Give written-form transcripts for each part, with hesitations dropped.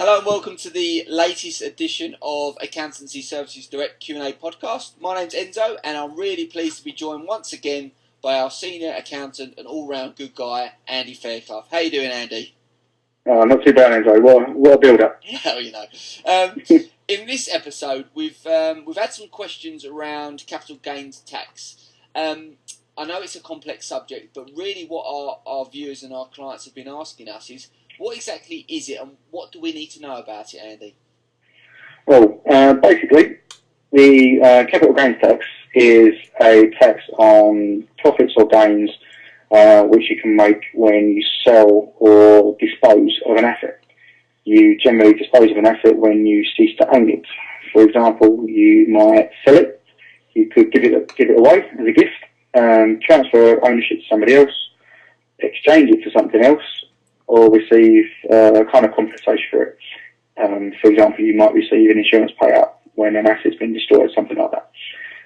Hello and welcome to the latest edition of Accountancy Services Direct Q&A podcast. My name's Enzo and I'm really pleased to be joined once again by our senior accountant and all-round good guy, Andy Fairclough. How you doing, Andy? Not too bad, Enzo. What a build-up. Well, you know. In this episode, we've had some questions around capital gains tax. I know it's a complex subject, but really what our viewers and our clients have been asking us is, what exactly is it and what do we need to know about it, Andy? Well, basically, the capital gains tax is a tax on profits or gains which you can make when you sell or dispose of an asset. You generally dispose of an asset when you cease to own it. For example, you might sell it, you could give it away as a gift, transfer ownership to somebody else, exchange it for something else, or receive a kind of compensation for it. For example, you might receive an insurance payout when an asset's been destroyed, something like that.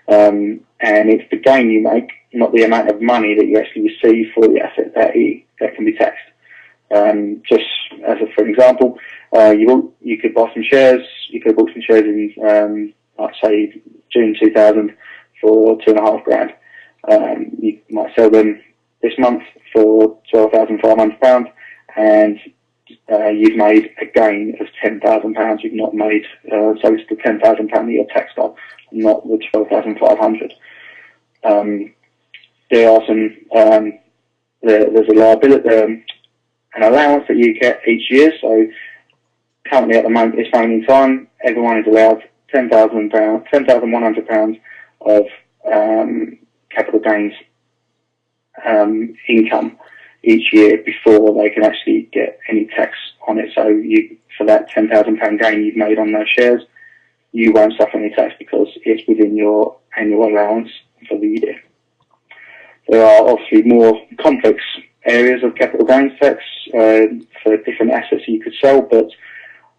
And it's the gain you make, not the amount of money that you actually receive for the asset that can be taxed. Just as for an example, you could buy some shares. You could have bought some shares in, like say, June 2000 for £2,500. You might sell them this month for £12,500, and you've made a gain of £10,000. You've not made so it's the £10,000 that you're taxed on, not the £12,500. There are some there's a liability, an allowance that you get each year. So currently at this moment in time, everyone is allowed £10,100 of capital gains income each year before they can actually get any tax on it. So for that £10,000 gain you've made on those shares, you won't suffer any tax because it's within your annual allowance for the year. There are obviously more complex areas of capital gains tax for different assets you could sell, but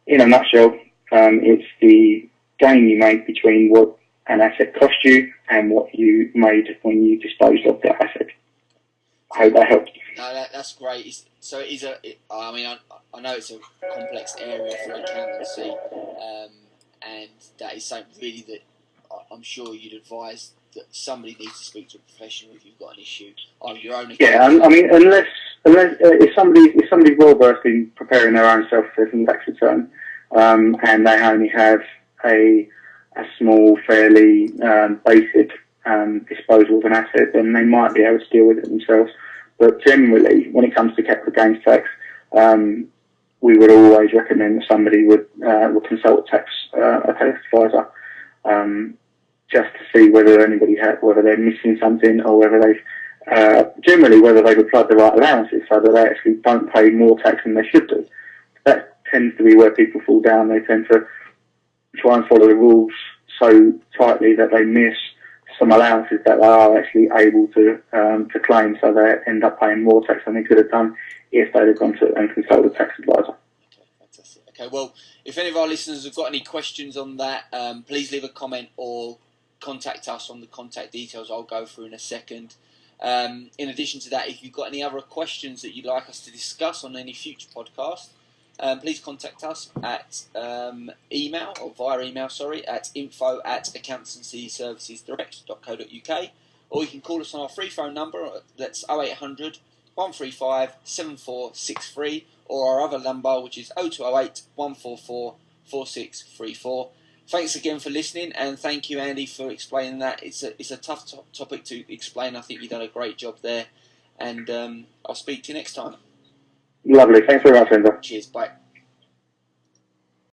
in a nutshell, it's the gain you make between what an asset cost you and what you made when you disposed of that asset. I hope that helps. No, that's great. I know it's a complex area for accountancy, and that is something really that I'm sure you'd advise that somebody needs to speak to a professional if you've got an issue on your own account. Yeah, I mean, unless if somebody's well versed in preparing their own self-assessment tax return, and they only have a small, fairly basic disposal of an asset, then they might be able to deal with it themselves. But generally, when it comes to capital gains tax, we would always recommend that somebody would consult a tax advisor, just to see whether whether they're missing something, or whether generally whether they've applied the right allowances so that they actually don't pay more tax than they should do. That tends to be where people fall down. They tend to try and follow the rules so tightly that they miss some allowances that they are actually able to claim, so they end up paying more tax than they could have done if they'd have gone to and consulted a tax advisor. Okay, fantastic. Okay, well, if any of our listeners have got any questions on that, please leave a comment or contact us on the contact details I'll go through in a second. In addition to that, if you've got any other questions that you'd like us to discuss on any future podcast, please contact us at via email, at info@accountancyservicesdirect.co.uk, or you can call us on our free phone number, that's 0800 135 7463, or our other number, which is 0208 144 4634. Thanks again for listening, and thank you, Andy, for explaining that. It's a tough topic to explain. I think you've done a great job there, and I'll speak to you next time. Lovely. Thanks very much, Linda. Cheers. Bye.